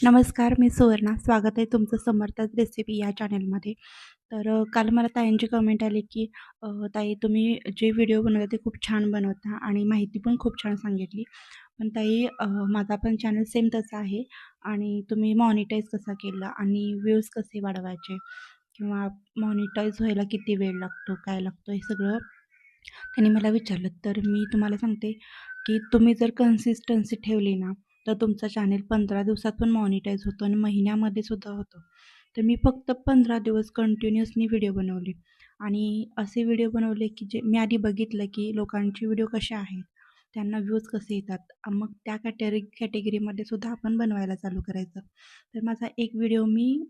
नमस्कार, मी सुवर्णा. स्वागत आहे तुमचं समर्थच रेसिपी या चॅनलमध्ये. काल मला ताईंची कमेंट आली, की ताई तुम्ही जे व्हिडिओ बनवता ते खूप छान बनवता आणि माहिती पण खूप छान सांगितली. पण ताई माझा पण चॅनल सेम तसा आहे आणि तुम्ही मॉनिटाईज कसा केला आणि व्ह्यूज कसे वाढवायचे किंवा मॉनिटाईज व्हायला किती वेळ लागतो, काय लागतो हे सगळं त्यांनी मला विचारलं. तर मी तुम्हाला सांगते, की तुम्ही जर कन्सिस्टन्सी ठेवली ना, तर तुमचा चॅनेल 15 दिवसात पण मॉनिटाईज होतो आणि महिन्यामध्ये सुद्धा होतो. तर मी फक्त 15 दिवस कंटिन्युअसली व्हिडिओ बनवले आणि असे व्हिडिओ बनवले, की जे मी आधी बघितलं, की लोकांचे व्हिडिओ कसे आहेत, त्यांना व्ह्यूज कसे येतात. मग त्या कॅटेगरीमध्ये सुद्धा आपण बनवायला चालू करायचं. तर माझा एक व्हिडिओ मी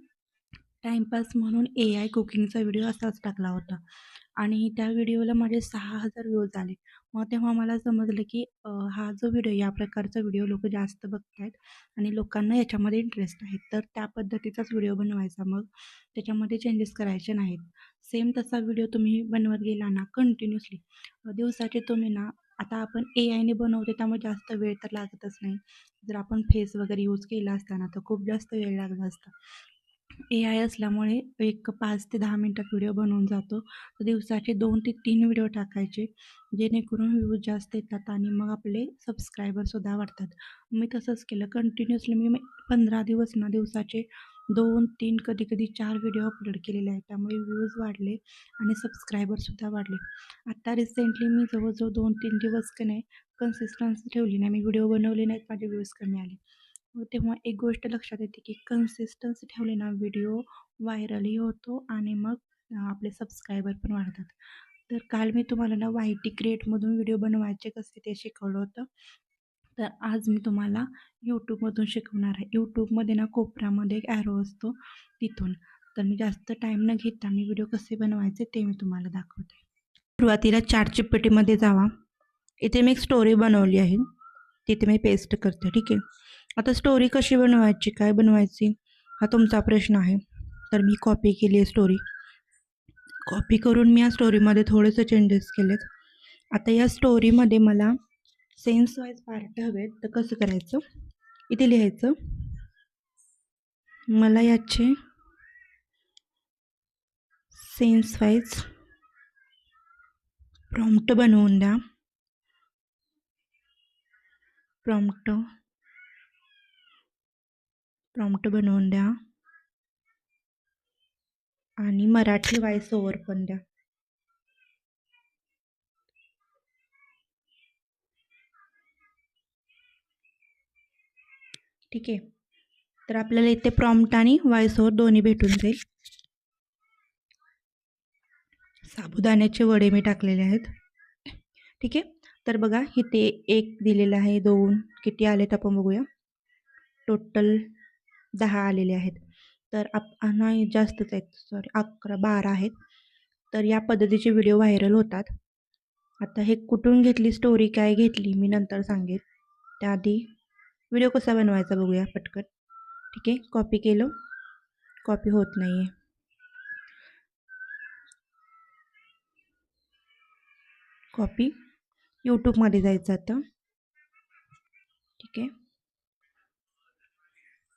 टाईमपास म्हणून AI कुकिंगचा व्हिडिओ असाच टाकला होता आणि त्या व्हिडिओला माझे 6,000 व्ह्यूज आले. मग तेव्हा मला समजलं, की हा जो व्हिडिओ या प्रकारचा व्हिडिओ लोकं जास्त बघतायत आणि लोकांना याच्यामध्ये इंटरेस्ट आहे. तर त्या पद्धतीचाच व्हिडिओ बनवायचा मग. त्याच्यामध्ये चेंजेस करायचे नाहीत. सेम तसा व्हिडिओ तुम्ही बनवत गेला ना कंटिन्युअसली दिवसाचे तुम्ही ना आता आपण AIने बनवतो त्यामुळे जास्त वेळ तर लागतच नाही. जर आपण फेस वगैरे यूज केला असता ना, तर खूप जास्त वेळ लागला असता. AI असल्यामुळे एक 5 ते 10 मिनिटात व्हिडिओ बनवून जातो. तर दिवसाचे 2 ते 3 व्हिडिओ टाकायचे, जेणेकरून व्ह्यूज जास्त येतात आणि मग आपले सबस्क्रायबरसुद्धा वाढतात. मी तसंच केलं कंटिन्युअसली मी 15 दिवस ना दिवसाचे 2, 3 कधी-कधी 4 व्हिडिओ अपलोड केलेले आहेत. त्यामुळे व्ह्यूज वाढले आणि सबस्क्रायबरसुद्धा वाढले. आता रिसेंटली मी जवळ-जवळ 2-3 दिवस की नाही कन्सिस्टन्सी ठेवली नाही. मी व्हिडिओ बनवले नाहीत, माझे व्ह्यूज कमी आले. मग तेव्हा एक गोष्ट लक्षात येते, की कन्सिस्टन्सी ठेवली ना व्हिडिओ व्हायरलही होतो आणि मग आपले सबस्क्रायबर पण वाढतात. तर काल मी तुम्हाला ना वाय-टी क्रिएटमधून व्हिडिओ बनवायचे कसे ते शिकवलं होतं. तर आज मी तुम्हाला यूट्यूबमधून शिकवणार आहे. यूट्यूबमध्ये ना कोपऱ्यामध्ये एक ॲरो असतो तिथून. तर मी जास्त टाईम न घेता मी व्हिडिओ कसे बनवायचे ते मी तुम्हाला दाखवते. सुरुवातीला ChatGPTमध्ये जावा. इथे मी एक स्टोरी बनवली आहे. तिथे मी पेस्ट करते, ठीक आहे. आता स्टोरी कशी बनवायची, काय बनवायची हा तुमचा प्रश्न आहे. तर मी कॉपी केली आहे स्टोरी. कॉपी करून मी या स्टोरीमध्ये थोडेसे चेंजेस केलेत. आता या स्टोरीमध्ये मला सेन्स वाईज पार्ट हवेत, तर कसं करायचं? इथे लिहायचं, मला याचे सेन्स वाईज प्रॉम्प्ट बनवून द्या. प्रॉम्प्ट बनवून द्या आणि मराठी व्हॉइस ओव्हर पण द्या. ठीक आहे. तर आपल्याला इथे प्रॉम्प्ट आणि व्हॉइस ओव्हर दोन्ही भेटून जाईल. साबुदाण्याचे वडे मी टाकलेले आहेत. ठीक आहे. तर बघा इथे 1 दिलेलं आहे, 2 किती आलेत आपण बघूया. टोटल 10 आलेले आहेत. तर नाही जास्तच आहेत, सॉरी 11, 12 आहेत. तर या पद्धतीचे व्हिडिओ व्हायरल होतात. आता हे कुठून घेतली स्टोरी, काय घेतली मी नंतर सांगेन. त्याआधी व्हिडिओ कसा बनवायचा बघूया पटकन. ठीक आहे. कॉपी केलं, कॉपी होत नाही आहे. कॉपी यूट्यूबमध्ये जायचं आता. ठीक आहे.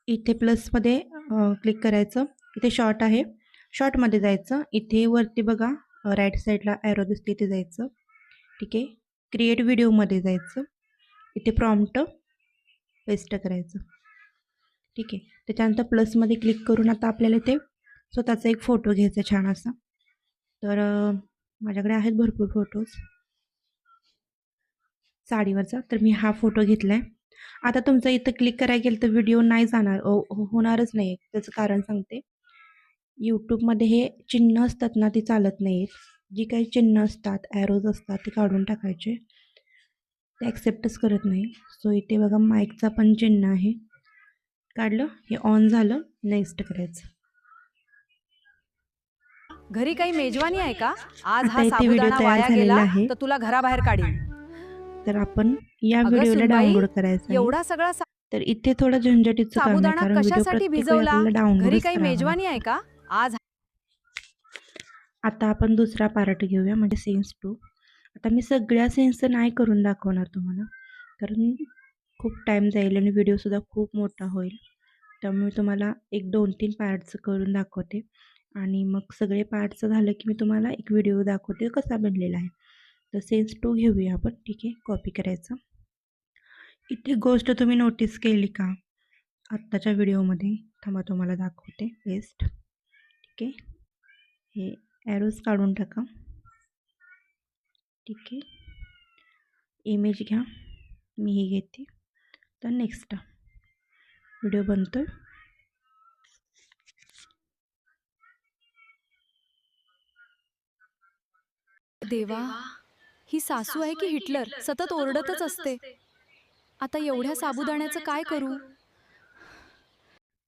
इथे प्लसमध्ये क्लिक करायचं. इथे शॉर्ट आहे, शॉर्टमध्ये जायचं. इथे वरती बघा राईट साईडला ॲरो दिसते, इथे जायचं. ठीक आहे. क्रिएट व्हिडिओमध्ये जायचं. इथे प्रॉम्प्ट पेस्ट करायचं. ठीक आहे. त्याच्यानंतर प्लसमध्ये क्लिक करून आता आपल्याला इथे स्वतःचा एक फोटो घ्यायचा छान असा. तर माझ्याकडे आहेत भरपूर फोटोज साडीवरचा. तर मी हा फोटो घेतला आहे. आता तुमचं इथं क्लिक करायला गेलं तर व्हिडिओ नाही जाणार, होणारच नाही. त्याचं कारण सांगते. यूट्यूबमध्ये हे चिन्ह असतात ना, ती चालत नाहीत. जी काही चिन्ह असतात, ॲरोज असतात, ते काढून टाकायचे. ते ॲक्सेप्टच करत नाही. सो इथे बघा माईकचा पण चिन्ह आहे, काढलं. हे ऑन झालं, नेक्स्ट करायचं. घरी काही मेजवानी आहे का? आज आता हा इथे व्हिडिओ साबुदाणा तयार वाया झालेला गेला आहे. तर तुला घराबाहेर काढीन. तर आपण या अगं व्हिडिओला सुनबाई, डाउनलोड करायचं आहे. एवढा सगळा तर इथे थोडं झंझटीचं काम आहे, साबुदाणा कारण व्हिडिओ कशासाठी प्रत्येक वेळी भिजवला? आपल्याला घरी डाउनलोडच काही करावा मेजवानी आहे लागतो. का? आज आता आपण दुसरा पार्ट घेऊया, म्हणजे सेन्स 2. आता मी सगळ्या सेन्सचं नाही करून दाखवणार तुम्हाला, कारण खूप टाईम जाईल आणि व्हिडिओसुद्धा खूप मोठा होईल. तर मी तुम्हाला एक 2-3 पार्ट्स करून दाखवते आणि मग सगळे पार्ट्स झालं की मी तुम्हाला एक व्हिडिओ दाखवते कसा बनलेला आहे. तर सेन्स 2 घेऊया आपण. ठीक आहे, कॉपी करायचं. इथे गोष्ट तुम्ही नोटीस केली का आत्ताच्या व्हिडिओमध्ये? थांबा तुम्हाला दाखवते. पेस्ट. ठीक आहे, हे ॲरोज काढून टाका. ठीक आहे, इमेज घ्या. मी ही घेते. तर नेक्स्ट व्हिडिओ बनतोय. देवा, ही सासू आहे की हिटलर? सतत ओरडतच असते. आता एवढ्या साबुदाण्याचं काय करू?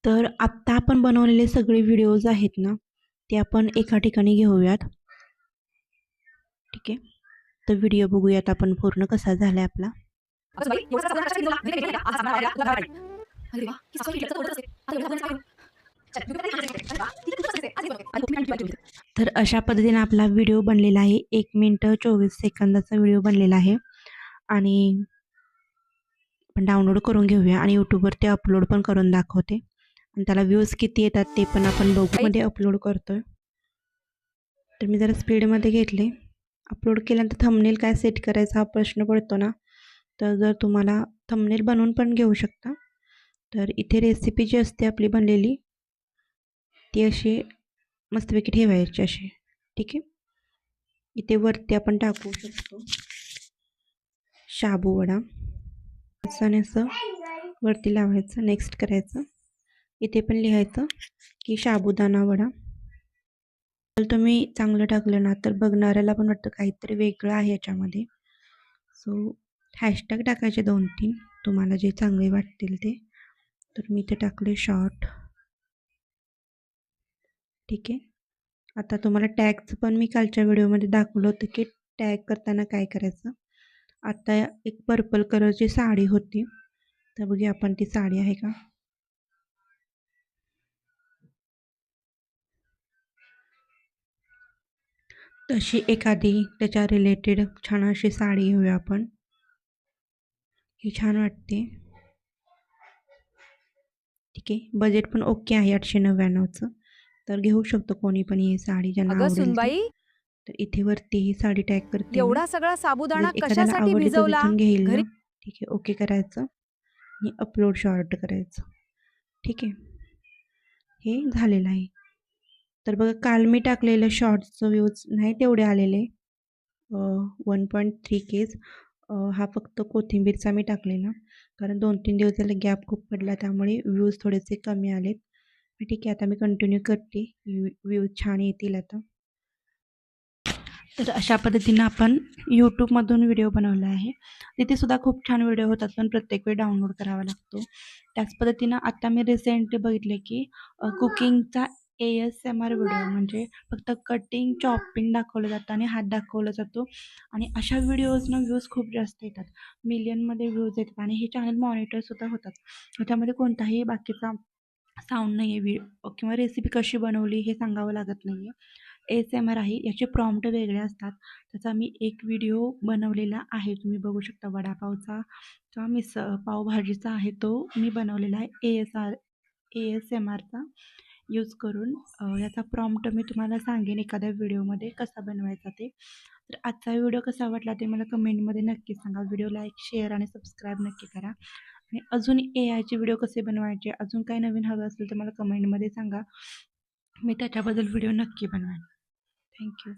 तर आत्ता आपण बनवलेले सगळे व्हिडिओज आहेत ना, ते आपण एका ठिकाणी घेऊयात. ठीक आहे, तर व्हिडिओ बघूयात आपण पूर्ण कसा झाला आपला. अगं बाई, एवढा साबुदाणा कशाला घेतला? मी काही केलं? आज साबुदाणा वाढला, तुला काय वाटलं? अरे देवा, ही सासू आहे की हिटलर? सतत ओरडत असते. आता एवढ्या साबुदाण्याचं काय करू? चल, मी काय सांगते? अरे वा, ही खूपच असते. आधी बनवते. आणि कोथिंबीर आणि ठेवायची होती. तर अशा पद्धतीने आपला व्हिडिओ बनलेला आहे. 1 मिनिट 24 सेकंदाचा व्हिडिओ बनलेला आहे आणि आपण डाउनलोड करून घेऊया आणि यूट्यूबवर अपलोड पण करून दाखवते आणि त्याला व्ह्यूज किती येतात ते पण आपण बघू. मध्ये अपलोड करतोय. तर मी जरा स्पीडमध्ये घेतले. अपलोड केल्यानंतर थंबनेल काय सेट करायचा हा प्रश्न पडतो ना, तर जर तुम्हाला थंबनेल बनवून पण घेऊ शकता. तर इथे रेसिपी जी असते आपली बनलेली ती अशी मस्तपैकी ठेवायची अशी. ठीक आहे, इथे वरती आपण टाकू शकतो शाबू वडा. आणि असं वरती लावायचं. नेक्स्ट करायचं. इथे पण लिहायचं की साबुदाणा वडा. जर तुम्ही चांगलं टाकलं ना तर बघणाऱ्याला पण वाटतं काहीतरी वेगळं आहे याच्यामध्ये. सो हॅशटॅग टाकायचे 2-3 तुम्हाला जे चांगले वाटतील ते. तर मी इथे टाकले शॉर्ट. ठीक आहे, आता तुम्हाला टॅगचं पण मी कालच्या व्हिडिओमध्ये दाखवलं होतं की टॅग करताना काय करायचं. आता एक पर्पल कलरची साडी होती, तर बघूया आपण ती साडी आहे का. तशी एखादी त्याच्या रिलेटेड छान अशी साडी घेऊया आपण. ही छान वाटते. ठीक आहे, बजेट पण ओके आहे 899चं. तर घेऊ शकतो कोणी पण ही साडी ज्यांना अगं आवडेल ती. सुनबाई, तर इथे वरती ही साडी टॅग करते मी. एवढा सगळा साबुदाणा जर एखाद्याला कशासाठी आवडली तो भिजवला? तिथून घेईल ना. घरी ठीक आहे, ओके करायचं आणि अपलोड शॉर्ट करायचं. ठीक आहे, हे झालेलं आहे. तर बघा काल मी टाकलेलं शॉर्ट्सचं व्ह्यूज नाही तेवढे आलेले. 1.3 केज. हा फक्त कोथिंबीरचा मी टाकलेला कारण 2-3 दिवस झाले गॅप खूप पडला त्यामुळे व्ह्यूज थोडेसे कमी आलेत. ठीक आहे, आता मी कंटिन्यू करते. व्ह्यूज छान येतील आता. तर अशा पद्धतीनं आपण यूट्यूबमधून व्हिडिओ बनवला आहे. तिथे सुद्धा खूप छान व्हिडिओ होतात पण प्रत्येक वेळी डाउनलोड करावा लागतो. त्याच पद्धतीनं आता मी रिसेंटली बघितले की कुकिंगचा ASMR व्हिडिओ म्हणजे फक्त कटिंग, चॉपिंग दाखवलं जातं आणि हात दाखवला जातो आणि अशा व्हिडिओजनं व्ह्यूज खूप जास्त येतात. मिलियनमध्ये व्ह्यूज येतात आणि हे चॅनल मॉनिटरसुद्धा होतात. त्याच्यामध्ये कोणताही बाकीचा साऊंड नाही आहे किंवा रेसिपी कशी बनवली हे सांगावं लागत नाही आहे. ASMR आहे, याचे प्रॉम्प्ट वेगळे असतात. त्याचा मी एक व्हिडिओ बनवलेला आहे, तुम्ही बघू शकता. वडापावचा किंवा पावभाजीचा आहे तो मी बनवलेला आहे ASMRचा यूज करून. याचा प्रॉम्प्ट मी तुम्हाला सांगेन एखाद्या व्हिडिओमध्ये कसा बनवायचा ते. तर आजचा व्हिडिओ कसा वाटला ते मला कमेंटमध्ये नक्की सांगा. व्हिडिओ लाईक, शेअर आणि सबस्क्राईब नक्की करा आणि अजून AIचे व्हिडिओ कसे बनवायचे, अजून काही नवीन हवं असेल तर मला कमेंटमध्ये सांगा. मी त्याच्याबद्दल व्हिडिओ नक्की बनवेन. थँक्यू.